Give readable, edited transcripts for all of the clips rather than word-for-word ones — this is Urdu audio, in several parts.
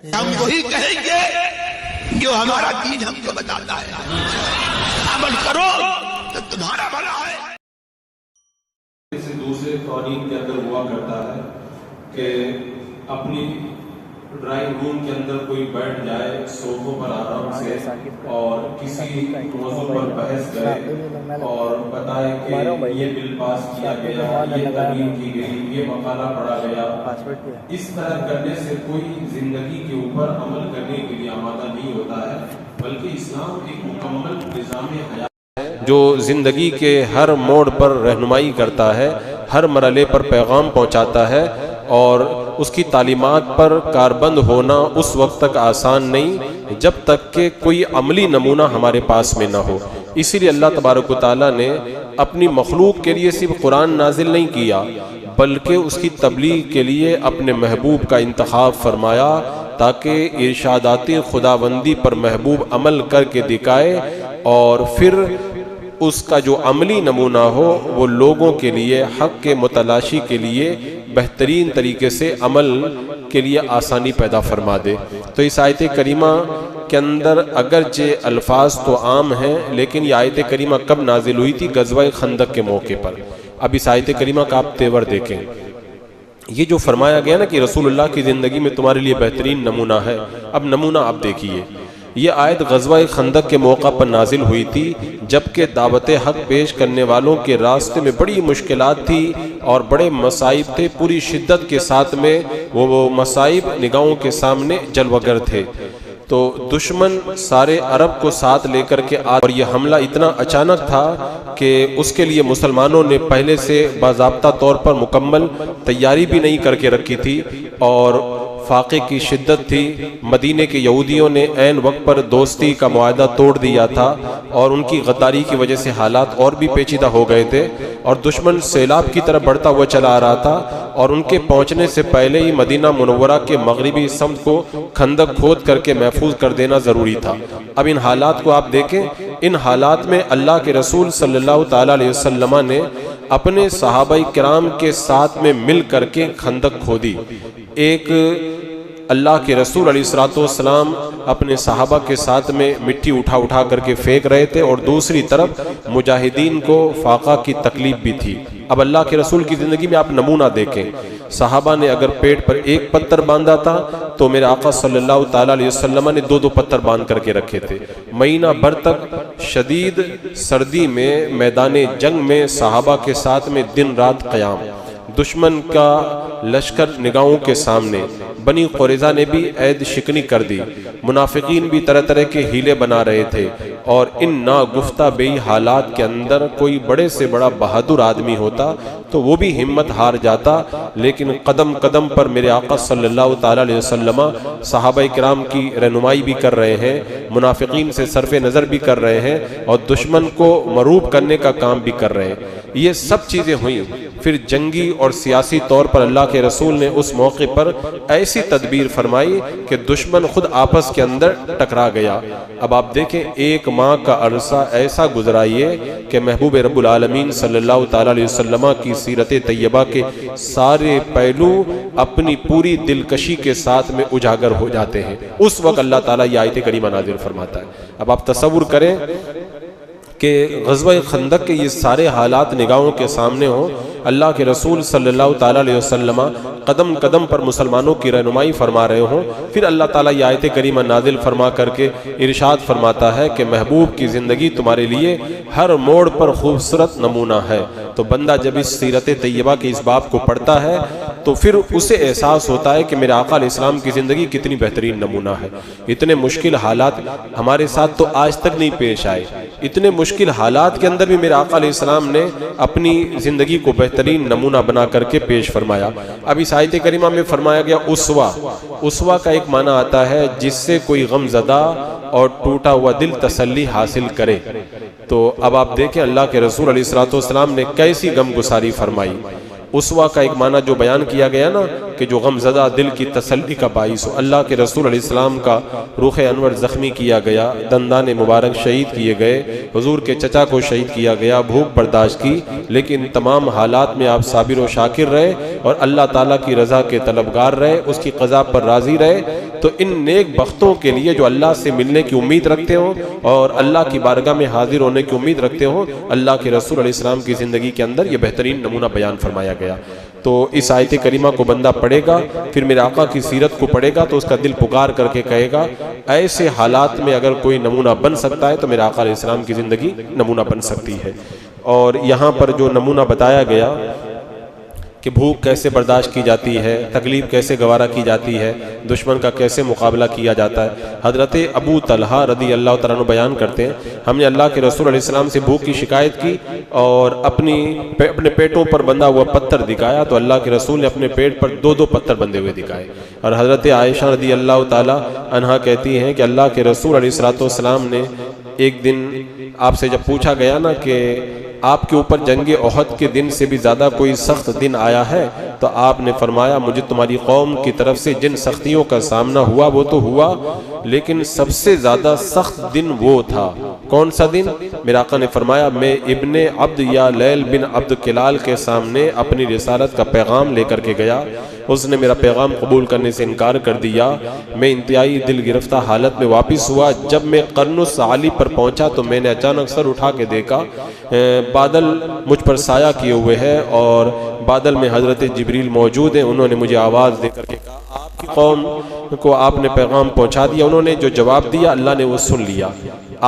ہم وہی کہیں گے جو ہمارا دین ہم کو بتاتا ہے، عمل کرو تو تمہارا بھلا ہے۔ سے دوسرے قوانین کے اندر ہوا کرتا ہے کہ اپنی ڈرائنگ روم کے اندر کوئی بیٹھ جائے صوفوں پر آرام سے اور کسی موضوع پر بحث کرے اور بتائے کہ یہ بل پاس کیا گیا، یہ ترمیم کی گئی، یہ مقالہ پڑھا گیا۔ اس طرح کرنے سے کوئی زندگی کے اوپر عمل کرنے کے لیے آمادہ نہیں ہوتا ہے، بلکہ اسلام ایک مکمل نظام حیات جو زندگی کے ہر موڑ پر رہنمائی کرتا ہے، ہر مرحلے پر پیغام پہنچاتا ہے، اور اس کی تعلیمات پر کاربند ہونا اس وقت تک آسان نہیں جب تک کہ کوئی عملی نمونہ ہمارے پاس میں نہ ہو۔ اسی لیے اللہ تبارک و تعالیٰ نے اپنی مخلوق کے لیے صرف قرآن نازل نہیں کیا، بلکہ اس کی تبلیغ کے لیے اپنے محبوب کا انتخاب فرمایا تاکہ ارشادات خداوندی پر محبوب عمل کر کے دکھائے، اور پھر اس کا جو عملی نمونہ ہو وہ لوگوں کے لیے حق کے متلاشی کے لیے بہترین طریقے سے عمل کے لیے آسانی پیدا فرما دے۔ تو اس آیت کریمہ کے اندر اگرچہ الفاظ تو عام ہیں، لیکن یہ آیت کریمہ کب نازل ہوئی تھی؟ غزوہ خندق کے موقع پر۔ اب اس آیت کریمہ کا آپ تیور دیکھیں، یہ جو فرمایا گیا نا کہ رسول اللہ کی زندگی میں تمہارے لیے بہترین نمونہ ہے، اب نمونہ آپ دیکھیے۔ یہ آیت غزوہ خندق کے موقع پر نازل ہوئی تھی جبکہ دعوت حق پیش کرنے والوں کے راستے میں بڑی مشکلات تھی اور بڑے مصائب تھے، پوری شدت کے ساتھ میں وہ مصائب نگاہوں کے سامنے جلوگر تھے۔ تو دشمن سارے عرب کو ساتھ لے کر کے اور یہ حملہ اتنا اچانک تھا کہ اس کے لیے مسلمانوں نے پہلے سے باضابطہ طور پر مکمل تیاری بھی نہیں کر کے رکھی تھی، اور فاقے کی شدت تھی۔ مدینے کے یہودیوں نے عین وقت پر دوستی کا معاہدہ توڑ دیا تھا، اور ان کی غداری کی وجہ سے حالات اور بھی پیچیدہ ہو گئے تھے، اور دشمن سیلاب کی طرف بڑھتا ہوا چلا آ رہا تھا، اور ان کے پہنچنے سے پہلے ہی مدینہ منورہ کے مغربی سمت کو خندق کھود کر کے محفوظ کر دینا ضروری تھا۔ اب ان حالات کو آپ دیکھیں، ان حالات میں اللہ کے رسول صلی اللہ تعالیٰ علیہ وسلم نے اپنے صحابہ کرام کے ساتھ میں مل کر کے خندق کھودی۔ ایک اللہ کے رسول علیہ السلام اپنے صحابہ کے ساتھ میں مٹی اٹھا کر کے پھینک رہے تھے، اور دوسری طرف مجاہدین کو فاقہ کی تکلیف بھی تھی۔ اب اللہ کے رسول کی زندگی میں آپ نمونہ دیکھیں، صحابہ نے اگر پیٹ پر ایک پتھر باندھا تھا تو میرے آقا صلی اللہ تعالیٰ علیہ وسلم نے دو پتھر باندھ کر کے رکھے تھے۔ مہینہ بھر تک شدید سردی میں میدان جنگ میں صحابہ کے ساتھ میں دن رات قیام، دشمن کا لشکر نگاہوں کے سامنے، بنی قریظہ نے بھی عہد شکنی کر دی، منافقین بھی طرح طرح کے ہیلے بنا رہے تھے، اور ان ناگفتہ بے حالات کے اندر کوئی بڑے سے بڑا بہادر آدمی ہوتا تو وہ بھی ہمت ہار جاتا، لیکن قدم قدم پر میرے آقا صلی اللہ تعالیٰ علیہ وسلم صحابہ کرام کی رہنمائی بھی کر رہے ہیں، منافقین سے صرف نظر بھی کر رہے ہیں، اور دشمن کو مروب کرنے کا کام بھی کر رہے ہیں۔ یہ سب چیزیں ہوئیں، پھر جنگی اور سیاسی طور پر اللہ کے رسول نے اس موقع پر ایسی تدبیر فرمائی کہ دشمن خود آپس کے اندر ٹکرا گیا۔ اب آپ دیکھیں، ایک ماہ کا عرصہ ایسا گزرائیے کہ محبوب رب العالمین صلی اللہ تعالیٰ علیہ وسلم کی سیرت طیبہ کے سارے پہلو اپنی پوری دلکشی کے ساتھ میں اجاگر ہو جاتے ہیں۔ اس وقت اللہ تعالیٰ یہ آیت کریمہ نازل فرماتا ہے۔ اب آپ تصور کریں کہ غزوہ خندق کے یہ سارے حالات نگاہوں کے سامنے ہوں، اللہ کے رسول صلی اللہ تعالیٰ علیہ وسلم قدم قدم پر مسلمانوں کی رہنمائی فرما رہے ہوں، پھر اللہ تعالیٰ یہ آیت کریمہ نازل فرما کر کے ارشاد فرماتا ہے کہ محبوب کی زندگی تمہارے لیے ہر موڑ پر خوبصورت نمونہ ہے۔ تو بندہ جب اس سیرت طیبہ کے اس باب کو پڑھتا ہے تو پھر اسے احساس ہوتا ہے کہ میرے آقا علیہ السلام کی زندگی کتنی بہترین نمونہ ہے۔ اتنے مشکل حالات ہمارے ساتھ تو آج تک نہیں پیش آئے، اتنے مشکل حالات کے اندر بھی میرے آقا علیہ السلام نے اپنی زندگی کو بہترین نمونہ بنا کر کے پیش فرمایا۔ اب اس آیت کریمہ میں فرمایا گیا اسوہ۔ اسوہ کا ایک معنی آتا ہے جس سے کوئی غم زدہ اور ٹوٹا ہوا دل تسلی حاصل کرے۔ تو اب آپ دیکھیں اللہ کے رسول علیہ السلام نے کیسی غم گساری فرمائی۔ اسوہ کا ایک معنی جو بیان کیا گیا نا کہ جو غم زدہ دل کی تسلی کا باعث ہو۔ اللہ کے رسول علیہ السلام کا رخ انور زخمی کیا گیا، دندان مبارک شہید کیے گئے، حضور کے چچا کو شہید کیا گیا، بھوک برداشت کی، لیکن تمام حالات میں آپ صابر و شاکر رہے اور اللہ تعالیٰ کی رضا کے طلبگار رہے، اس کی قضا پر راضی رہے۔ تو ان نیک بختوں کے لیے جو اللہ سے ملنے کی امید رکھتے ہوں اور اللہ کی بارگاہ میں حاضر ہونے کی امید رکھتے ہوں، اللہ کے رسول علیہ السلام کی زندگی کے اندر یہ بہترین نمونہ بیان فرمایا گیا۔ تو اس آیت کریمہ کو بندہ پڑھے گا، پھر میرے آقا کی سیرت کو پڑھے گا تو اس کا دل پکار کر کے کہے گا ایسے حالات میں اگر کوئی نمونہ بن سکتا ہے تو میرے آقا علیہ السلام کی زندگی نمونہ بن سکتی ہے۔ اور یہاں پر جو نمونہ بتایا گیا کہ بھوک کیسے برداشت کی جاتی ہے، تکلیف کیسے گوارہ کی جاتی ہے، دشمن کا کیسے مقابلہ کیا جاتا ہے، حضرت ابو طلحہ رضی اللہ تعالیٰ عنہ بیان کرتے ہیں ہم نے اللہ کے رسول علیہ السلام سے بھوک کی شکایت کی اور اپنے پیٹوں پر بندھا ہوا پتھر دکھایا تو اللہ کے رسول نے اپنے پیٹ پر 2 پتھر بندھے ہوئے دکھائے۔ اور حضرت عائشہ رضی اللہ تعالیٰ عنہا کہتی ہیں کہ اللہ کے رسول علیہ السلام نے ایک دن آپ سے جب پوچھا گیا نا کہ آپ کے اوپر جنگ احد کے دن سے بھی زیادہ کوئی سخت دن آیا ہے تو آپ نے فرمایا مجھے تمہاری قوم کی طرف سے جن سختیوں کا سامنا ہوا وہ تو ہوا، لیکن سب سے زیادہ سخت دن وہ تھا۔ کون سا دن؟ میرے آقا نے فرمایا میں ابن عبد یا لیل بن عبد کلال کے سامنے اپنی رسالت کا پیغام لے کر کے گیا، اس نے میرا پیغام قبول کرنے سے انکار کر دیا، میں انتہائی دل گرفتہ حالت میں واپس ہوا۔ جب میں قرن السعالی پر پہنچا تو میں نے اچانک سر اٹھا کے دیکھا بادل مجھ پر سایہ کیے ہوئے ہے اور بادل میں حضرت جبریل موجود ہیں۔ انہوں نے مجھے آواز دے کر کے کہا آپ کی قوم کو آپ نے پیغام پہنچا دیا۔ انہوں نے جو جواب دیا اللہ نے وہ سن لیا۔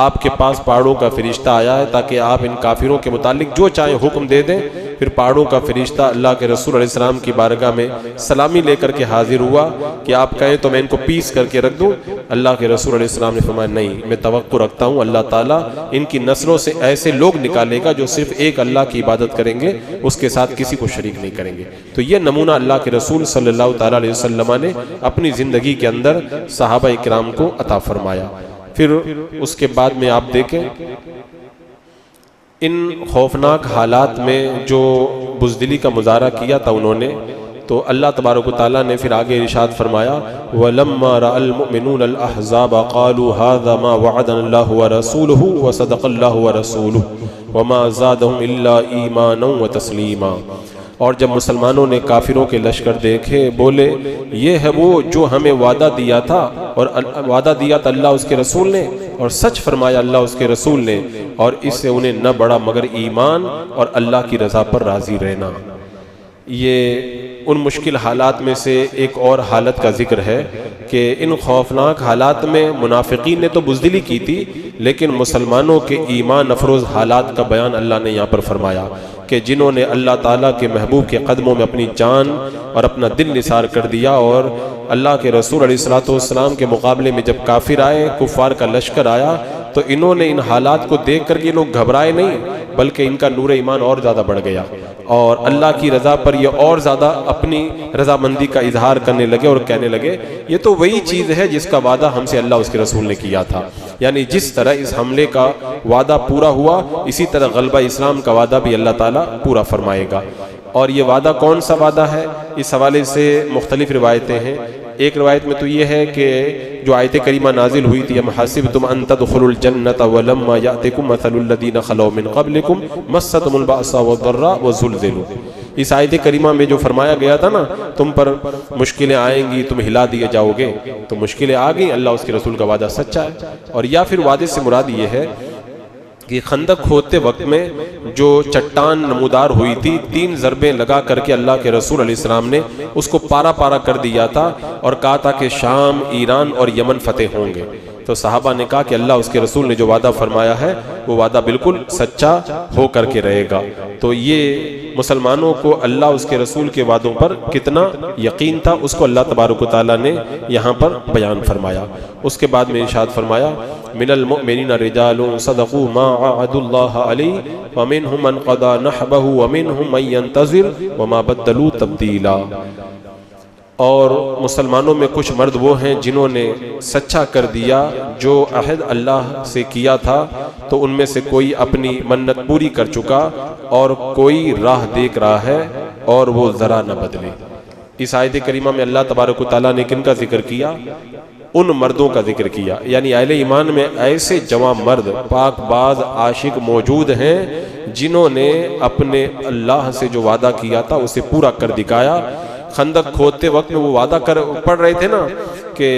آپ کے پاس پہاڑوں کا فرشتہ آیا ہے تاکہ آپ ان کافروں کے متعلق جو چاہیں حکم دے دیں۔ پھر پہاڑوں کا فرشتہ اللہ کے رسول علیہ السلام کی بارگاہ میں سلامی لے کر کے حاضر ہوا کہ آپ کہیں تو میں ان کو پیس کر کے رکھ دوں۔ اللہ کے رسول علیہ السلام نے فرمایا نہیں، میں توقع رکھتا ہوں اللہ تعالیٰ ان کی نسلوں سے ایسے لوگ نکالے گا جو صرف ایک اللہ کی عبادت کریں گے، اس کے ساتھ کسی کو شریک نہیں کریں گے۔ تو یہ نمونہ اللہ کے رسول صلی اللہ تعالیٰ علیہ وسلم نے اپنی زندگی کے اندر صحابہ اکرام کو عطا فرمایا۔ پھر اس کے بعد میں آپ دیکھیں ان خوفناک حالات میں جو بزدلی کا مظاہرہ کیا تھا انہوں نے، تو اللہ تبارک و تعالیٰ نے پھر آگے ارشاد فرمایا وَلَمَّا رَأَى الْمُؤْمِنُونَ الْأَحْزَابَ قَالُوا هَذَا مَا وَعَدَنَا اللَّهُ وَرَسُولُهُ وَصَدَقَ اللَّهُ وَرَسُولُهُ وَمَا زَادَهُمْ إِلَّا إِيمَانًا وَتَسْلِيمًا۔ اور جب مسلمانوں نے کافروں کے لشکر دیکھے بولے یہ ہے وہ جو ہمیں وعدہ دیا تھا، اور وعدہ دیا تھا اللہ اس کے رسول نے اور سچ فرمایا اللہ اس کے رسول نے، اور اس سے انہیں نہ بڑھا مگر ایمان اور اللہ کی رضا پر راضی رہنا۔ یہ ان مشکل حالات میں سے ایک اور حالت کا ذکر ہے کہ ان خوفناک حالات میں منافقین نے تو بزدلی کی تھی، لیکن مسلمانوں کے ایمان افروز حالات کا بیان اللہ نے یہاں پر فرمایا کہ جنہوں نے اللہ تعالیٰ کے محبوب کے قدموں میں اپنی جان اور اپنا دل نثار کر دیا، اور اللہ کے رسول علیہ السلام کے مقابلے میں جب کافر آئے، کفار کا لشکر آیا، تو انہوں نے ان حالات کو دیکھ کر یہ لوگ گھبرائے نہیں، بلکہ ان کا نور ایمان اور زیادہ بڑھ گیا اور اللہ کی رضا پر یہ اور زیادہ اپنی رضامندی کا اظہار کرنے لگے اور کہنے لگے یہ تو وہی چیز ہے جس کا وعدہ ہم سے اللہ اس کے رسول نے کیا تھا۔ یعنی جس طرح اس حملے کا وعدہ پورا ہوا، اسی طرح غلبہ اسلام کا وعدہ بھی اللہ تعالیٰ پورا فرمائے گا۔ اور یہ وعدہ کون سا وعدہ ہے؟ اس حوالے سے مختلف روایتیں ہیں۔ ایک روایت میں تو یہ ہے کہ جو آیت کریمہ نازل ہوئی تھی ام حسبتم ان تدخلوا الجنة ولما يأتكم مثل الذين خلوا من قبلكم مستهم البأساء والضراء وزلزلوا، اس آیت کریمہ میں جو فرمایا گیا تھا نا تم پر مشکلیں آئیں گی، تم ہلا دیے جاؤ گے، تو مشکلیں آ گئیں، اللہ اس کے رسول کا وعدہ سچا ہے۔ اور یا پھر وعدے سے مراد یہ ہے کہ خندق کھودتے وقت میں جو چٹان نمودار ہوئی تھی، 3 ضربیں لگا کر کے اللہ کے رسول علیہ السلام نے اس کو پارا پارا کر دیا تھا اور کہا تھا کہ شام، ایران اور یمن فتح ہوں گے۔ تو صحابہ نے کہا کہ اللہ اس کے رسول نے جو وعدہ فرمایا ہے وہ وعدہ بالکل سچا ہو کر کے رہے گا۔ تو یہ مسلمانوں کو اللہ اس کے رسول کے وعدوں پر کتنا یقین تھا، اس کو اللہ تبارک و تعالیٰ نے یہاں پر بیان فرمایا۔ اس کے بعد میں ارشاد فرمایا من المؤمنین رجال صدقوا ما عاهدوا الله علیہ ومنهم من قضى نحبه ومنهم من ينتظر وما بدلوا تبدیلا۔ اور مسلمانوں میں کچھ مرد وہ ہیں جنہوں نے سچا کر دیا جو عہد اللہ سے کیا تھا، تو ان میں سے کوئی اپنی منت پوری کر چکا اور کوئی راہ دیکھ رہا ہے اور وہ ذرا نہ بدلے۔ اس آیت کریمہ میں اللہ تبارک و تعالیٰ نے کن کا ذکر کیا؟ ان مردوں کا ذکر کیا، یعنی اہل ایمان میں ایسے جوان مرد پاک باز عاشق موجود ہیں جنہوں نے اپنے اللہ سے جو وعدہ کیا تھا اسے پورا کر دکھایا۔ خندق کھودتے وقت میں وہ وعدہ پڑھ رہے تھے نا کہ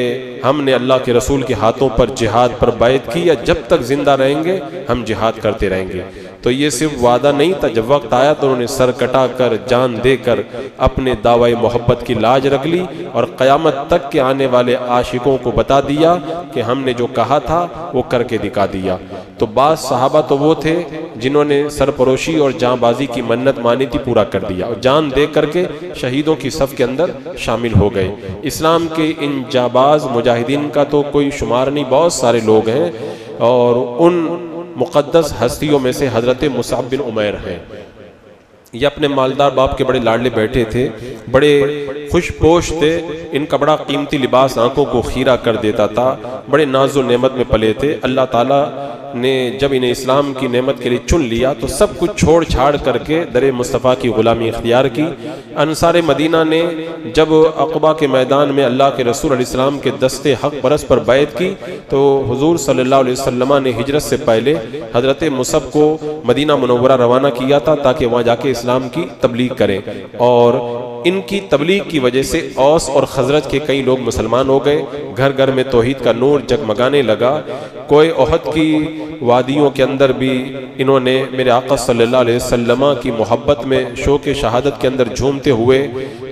ہم نے اللہ کے رسول کے ہاتھوں پر جہاد پر بیعت کی، یا جب تک زندہ رہیں گے ہم جہاد کرتے رہیں گے۔ تو یہ صرف وعدہ نہیں تھا، جب وقت آیا تو انہوں نے سر کٹا کر جان دے کر اپنے دعوی محبت کی لاج رکھ لی، اور قیامت تک کے آنے والے عاشقوں کو بتا دیا کہ ہم نے جو کہا تھا وہ کر کے دکھا دیا۔ تو بعض صحابہ تو وہ تھے جنہوں نے سرپروشی اور جاں بازی کی منت مانی تھی، پورا کر دیا، اور جان دے کر کے شہیدوں کی صف کے اندر شامل ہو گئے۔ اسلام کے ان جانباز مجاہدین کا تو کوئی شمار نہیں، بہت سارے لوگ ہیں، اور ان مقدس ہستیوں میں سے حضرت مصعب بن عمیر ہیں۔ یہ اپنے مالدار باپ کے بڑے لاڈلے بیٹے تھے، بڑے خوش پوش تھے، ان کا بڑا قیمتی لباس آنکھوں کو خیرہ کر دیتا تھا، بڑے ناز و نعمت میں پلے تھے۔ اللہ تعالیٰ نے جب انہیں اسلام کی نعمت کے لیے چن لیا تو سب کچھ چھوڑ چھاڑ کر کے در مصطفیٰ کی غلامی اختیار کی۔ انصار مدینہ نے جب عقبہ کے میدان میں اللہ کے رسول علیہ السلام کے دستے حق پرست پر بیعت کی تو حضور صلی اللہ علیہ وسلم نے ہجرت سے پہلے حضرت مصعب کو مدینہ منورہ روانہ کیا تھا تاکہ وہاں جا کے اسلام کی تبلیغ کریں، اور ان کی تبلیغ کی وجہ سے اوس اور خزرج کے کئی لوگ مسلمان ہو گئے۔ گھر گھر میں توحید کا نور جگمگانے لگا۔ کوئی احد کی وادیوں کے اندر بھی انہوں نے میرے آقا صلی اللہ علیہ وسلم کی محبت میں شوق شہادت کے اندر جھومتے ہوئے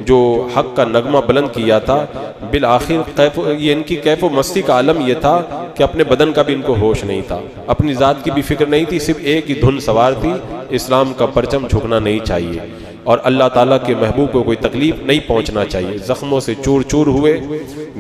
جو حق کا نغمہ بلند کیا تھا۔ بالآخر یہ ان کی کیف و مستی کا عالم یہ تھا کہ اپنے بدن کا بھی ان کو ہوش نہیں تھا، اپنی ذات کی بھی فکر نہیں تھی، صرف ایک ہی دھن سوار تھی، اسلام کا پرچم جھکنا نہیں چاہیے اور اللہ تعالیٰ کے محبوب کو کوئی تکلیف نہیں پہنچنا چاہیے۔ زخموں سے چور چور ہوئے،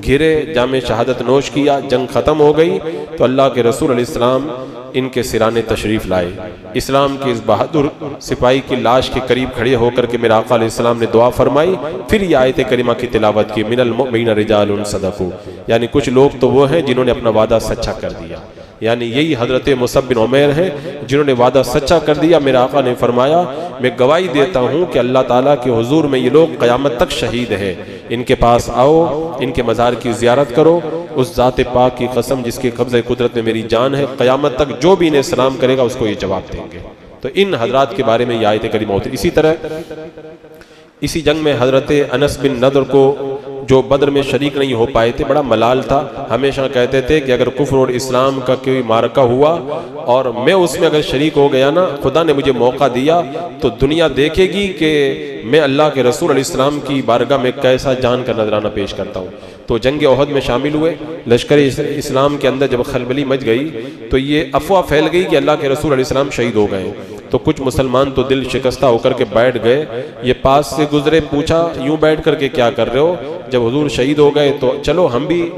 گھرے، جام شہادت نوش کیا، جنگ ختم ہو گئی تو اللہ کے رسول علیہ السلام ان کے سرانے تشریف لائے۔ اسلام کے اس بہادر سپاہی کی لاش کے قریب کھڑے ہو کر کے میرے آقا علیہ السلام نے دعا فرمائی، پھر یہ آیت کریمہ کی تلاوت کی، من المؤمنین رجال صدقوا، یعنی کچھ لوگ تو وہ ہیں جنہوں نے اپنا وعدہ سچا کر دیا، یعنی یہی حضرت مصعب بن عمیر ہیں جنہوں نے وعدہ سچا کر دیا۔ میرے آقا نے فرمایا میں گواہی دیتا ہوں کہ اللہ تعالیٰ کے حضور میں یہ لوگ قیامت تک شہید ہیں، ان کے پاس آؤ، ان کے مزار کی زیارت کرو، اس ذات پاک کی قسم جس کے قبضہ قدرت میں میری جان ہے، قیامت تک جو بھی انہیں سلام کرے گا اس کو یہ جواب دیں گے۔ تو ان حضرات کے بارے میں یہ آیت کریمہ ہوتی ہے۔ اسی طرح اسی جنگ میں حضرت انس بن نضر کو جو بدر میں شریک نہیں ہو پائے تھے بڑا ملال تھا، ہمیشہ کہتے تھے کہ اگر کفر اور اسلام کا کوئی معرکہ ہوا اور میں اس میں اگر شریک ہو گیا نا، خدا نے مجھے موقع دیا تو دنیا دیکھے گی کہ میں اللہ کے رسول علیہ السلام کی بارگاہ میں کیسا جان کا نذرانہ پیش کرتا ہوں۔ تو جنگ احد میں شامل ہوئے، لشکر اسلام کے اندر جب خلبلی مچ گئی تو یہ افواہ پھیل گئی کہ اللہ کے رسول علیہ السلام شہید ہو گئے، تو کچھ مسلمان تو دل شکستہ ہو کر کے بیٹھ گئے۔ یہ پاس سے گزرے، پوچھا یوں بیٹھ کر کے کیا کر رہے ہو؟ جب حضور شہید ہو گئے تو چلو ہم بھی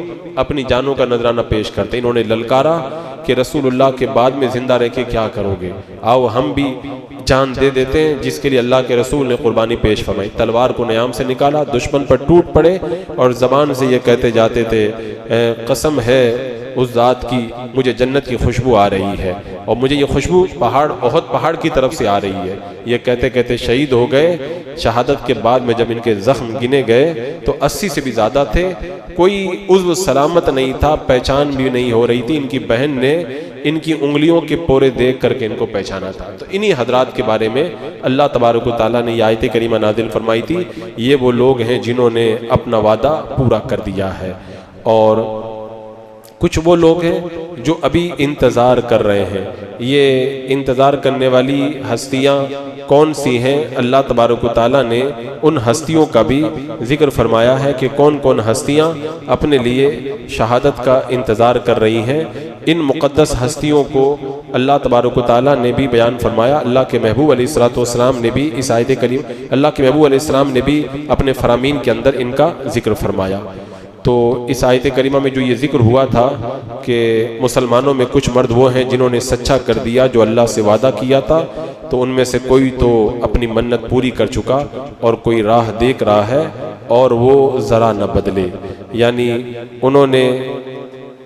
اپنی جانوں کا نذرانہ پیش کرتے۔ انہوں نے للکارا کہ رسول اللہ کے بعد میں زندہ رہ کے کیا کرو گے، آؤ ہم بھی جان دے دیتے ہیں جس کے لیے اللہ کے رسول نے قربانی پیش فرمائی۔ تلوار کو نیام سے نکالا، دشمن پر ٹوٹ پڑے اور زبان سے یہ کہتے جاتے تھے قسم ہے اس ذات کی مجھے جنت کی خوشبو آ رہی ہے، اور مجھے یہ خوشبو احد پہاڑ کی طرف سے آ رہی ہے۔ یہ کہتے کہتے شہید ہو گئے۔ شہادت کے بعد میں جب ان کے زخم گنے گئے تو 80 سے بھی زیادہ تھے، کوئی عضو سلامت نہیں تھا، پہچان بھی نہیں ہو رہی تھی۔ ان کی بہن نے ان کی انگلیوں کے پورے دیکھ کر کے ان کو پہچانا تھا۔ تو انہی حضرات کے بارے میں اللہ تبارک و تعالیٰ نے یہ آیت کریمہ نازل فرمائی تھی، یہ وہ لوگ ہیں جنہوں نے اپنا وعدہ پورا کر دیا ہے۔ اور کچھ وہ لوگ ہیں جو ابھی انتظار کر رہے ہیں۔ یہ انتظار کرنے والی ہستیاں کون سی ہیں؟ اللہ تبارک و تعالیٰ نے ان ہستیوں کا بھی ذکر فرمایا ہے کہ کون کون ہستیاں اپنے لیے شہادت کا انتظار کر رہی ہیں۔ ان مقدس ہستیوں کو اللہ تبارک و تعالیٰ نے بھی بیان فرمایا۔ اللہ کے محبوب علیہ السلام نے بھی اس آیت کریم، اللہ کے محبوب علیہ السلام نے بھی اپنے فرامین کے اندر ان کا ذکر فرمایا۔ تو اس آیت کریمہ میں جو یہ ذکر ہوا تھا کہ مسلمانوں میں کچھ مرد وہ ہیں جنہوں نے سچا کر دیا جو اللہ سے وعدہ کیا تھا، تو ان میں سے کوئی تو اپنی منت پوری کر چکا اور کوئی راہ دیکھ رہا ہے اور وہ ذرا نہ بدلے، یعنی انہوں نے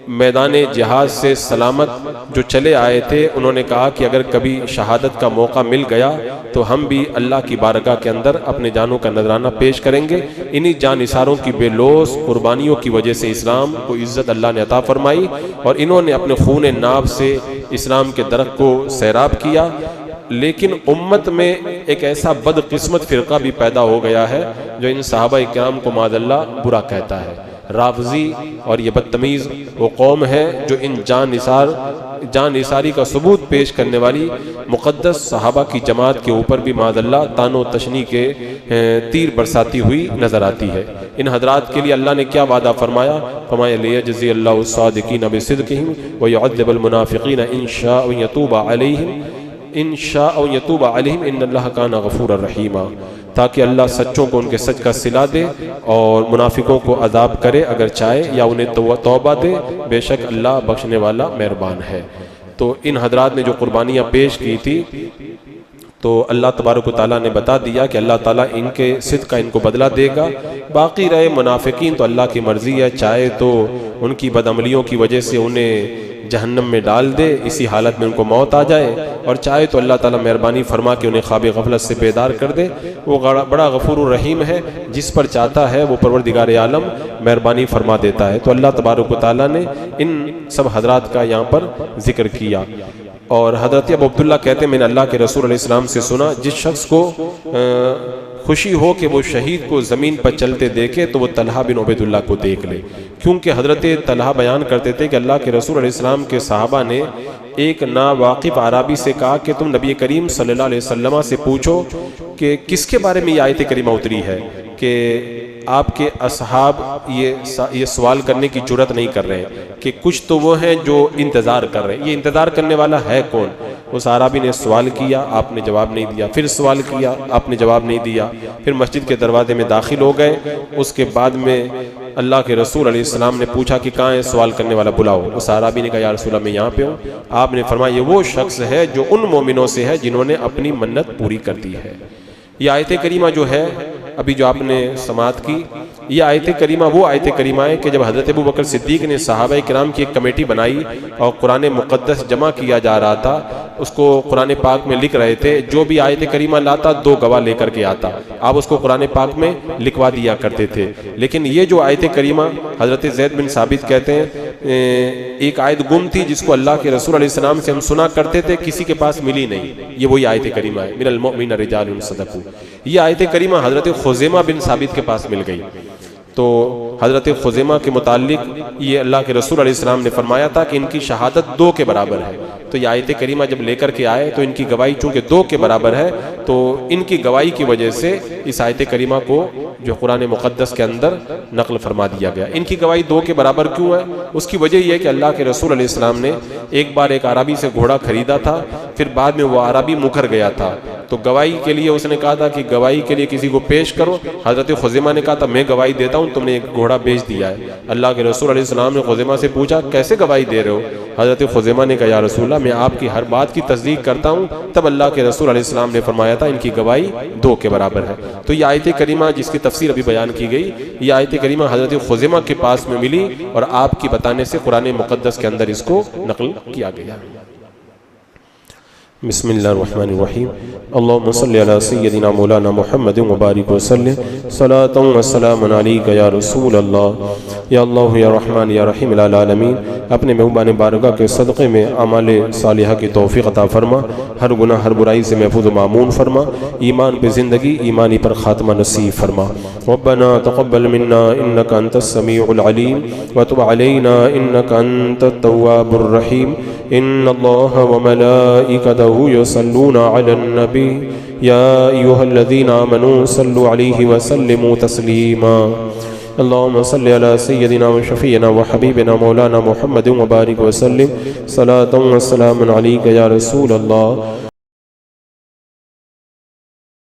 میدان جہاد سے سلامت جو چلے آئے تھے، انہوں نے کہا کہ اگر کبھی شہادت کا موقع مل گیا تو ہم بھی اللہ کی بارگاہ کے اندر اپنے جانوں کا نذرانہ پیش کریں گے۔ انہی جان نثاروں کی بے لوث قربانیوں کی وجہ سے اسلام کو عزت اللہ نے عطا فرمائی، اور انہوں نے اپنے خون ناب سے اسلام کے درخت کو سیراب کیا۔ لیکن امت میں ایک ایسا بدقسمت فرقہ بھی پیدا ہو گیا ہے جو ان صحابہ کرام کو معاذ اللہ برا کہتا ہے۔ رافضی اور یہ بدتمیز وہ قوم ہے جو ان جان نثاری کا ثبوت پیش کرنے والی مقدس صحابہ کی جماعت کے اوپر بھی معاذ اللہ طعن و تشنیع کے تیر برساتی ہوئی نظر آتی ہے۔ ان حضرات کے لیے اللہ نے کیا وعدہ فرمایا؟ فرمایا لیجزی اللہ الصادقین بصدقہم ویعذب المنافقین ان شاء یتوب علیہم ان اللہ کان غفورا رحیما، تاکہ اللہ سچوں کو ان کے سچ کا صلہ دے اور منافقوں کو عذاب کرے اگر چاہے، یا انہیں توبہ دے، بے شک اللہ بخشنے والا مہربان ہے۔ تو ان حضرات نے جو قربانیاں پیش کی تھی تو اللہ تبارک و تعالیٰ نے بتا دیا کہ اللہ تعالیٰ ان کے صدق کا ان کو بدلہ دے گا۔ باقی رہے منافقین تو اللہ کی مرضی ہے، چاہے تو ان کی بدعملیوں کی وجہ سے انہیں جہنم میں ڈال دے، اسی حالت میں ان کو موت آ جائے، اور چاہے تو اللہ تعالیٰ مہربانی فرما کے انہیں خواب غفلت سے بیدار کر دے۔ وہ بڑا غفور الرحیم ہے، جس پر چاہتا ہے وہ پروردگار عالم مہربانی فرما دیتا ہے۔ تو اللہ تبارک و تعالیٰ نے ان سب حضرات کا یہاں پر ذکر کیا۔ اور حضرت ابو عبداللہ کہتے ہیں میں نے اللہ کے رسول علیہ السلام سے سنا، جس شخص کو خوشی ہو کہ وہ شہید کو زمین پر چلتے دیکھے تو وہ طلحہ بن عبید اللہ کو دیکھ لے، کیونکہ حضرت طلحہ بیان کرتے تھے کہ اللہ کے رسول علیہ السلام کے صحابہ نے ایک ناواقف عربی سے کہا کہ تم نبی کریم صلی اللہ علیہ وسلم سے پوچھو کہ کس کے بارے میں یہ آیت کریمہ اتری ہے کہ آپ کے اصحاب یہ سوال کرنے کی جرات نہیں کر رہے ہیں کہ کچھ تو وہ ہیں جو انتظار کر رہے ہیں، یہ انتظار کرنے والا ہے کون؟ اس عربی نے سوال کیا، آپ نے جواب نہیں دیا، پھر سوال کیا، آپ نے جواب نہیں دیا، پھر مسجد کے دروازے میں داخل ہو گئے۔ اس کے بعد میں اللہ کے رسول علیہ السلام نے پوچھا کہ کہاں ہے سوال کرنے والا، بلاؤ۔ اس عربی نے کہا یا رسول اللہ میں یہاں پہ ہوں۔ آپ نے فرمایا یہ وہ شخص ہے جو ان مومنوں سے ہے جنہوں نے اپنی منت پوری کر دی ہے۔ یہ آیت کریمہ جو ہے ابھی جو آپ نے سماعت کی، یہ آیت کریمہ وہ آیت کریمہ ہے کہ جب حضرت ابو بکر صدیق نے صحابہ کرام کی ایک کمیٹی بنائی اور قرآن مقدس جمع کیا جا رہا تھا، اس کو قرآن پاک میں لکھ رہے تھے، جو بھی آیت کریمہ لاتا 2 گواہ لے کر کے آتا، آپ اس کو قرآن پاک میں لکھوا دیا کرتے تھے۔ لیکن یہ جو آیت کریمہ حضرت زید بن ثابت کہتے ہیں ایک آیت گم تھی جس کو اللہ کے رسول علیہ السلام سے ہم سنا کرتے تھے، کسی کے پاس ملی نہیں، یہ وہی آیت کریمہ ہے من المؤمنین رجال صدقوا۔ یہ آیت کریمہ حضرت خزیمہ بن ثابت کے پاس مل گئی۔ تو حضرت خزیمہ کے متعلق یہ اللہ کے رسول علیہ السلام نے فرمایا تھا کہ ان کی شہادت 2 کے برابر ہے۔ تو یہ آیت کریمہ جب لے کر کے آئے تو ان کی گواہی چونکہ 2 کے برابر ہے، تو ان کی گواہی کی وجہ سے اس آیت کریمہ کو جو قرآن مقدس کے اندر نقل فرما دیا گیا۔ ان کی گواہی 2 کے برابر کیوں ہے؟ اس کی وجہ یہ ہے کہ اللہ کے رسول علیہ السلام نے ایک بار ایک عربی سے گھوڑا خریدا تھا، پھر بعد میں وہ عربی مکر گیا تھا، تو گواہی کے لیے اس نے کہا تھا کہ گواہی کے لیے کسی کو پیش کرو۔ حضرت خزیمہ نے کہا تھا میں گواہی دیتا ہوں، تم نے ایک گھوڑا بیچ دیا ہے۔ اللہ کے رسول علیہ السلام نے خزیمہ سے پوچھا کیسے گواہی دے رہے ہو؟ حضرت خزیمہ نے کہا یا رسول اللہ میں آپ کی ہر بات کی تصدیق کرتا ہوں۔ تب اللہ کے رسول علیہ السلام نے فرمایا تھا ان کی گواہی 2 کے برابر ہے۔ تو یہ آیت کریمہ جس کی تفسیر ابھی بیان کی گئی، یہ آیت کریمہ حضرت خزیمہ کے پاس میں ملی اور آپ کی بتانے سے قرآن مقدس کے اندر اس کو نقل کیا گیا۔ بسم اللہ الرحمن الرحیم، اللہم صلی علی سیدنا مولانا محمد مبارک وسلم، صلاۃ و سلام علیک یا رسول اللہ، یا اللہ یا رحمان یا رحیم العالمین۔ اپنے محبوبان بارگاہ کے صدقے میں اعمال صالحہ کی توفیق عطا فرما، ہر گناہ ہر برائی سے محفوظ و معمون فرما، ایمان پہ زندگی ایمانی پر خاتمہ نصیب فرما۔ ربنا تقبل منا انک انت السمیع العلیم وتب علینا انک انت التواب الرحیم۔ ان اللہ وملائکتہ يصلون على النبي يا أيها الذين آمنوا صلوا عليه وسلموا تسليما اللهم صل على سيدنا وشفينا وحبيبنا مولانا محمد وبارك وسلم صلاة وسلام عليك يا رسول الله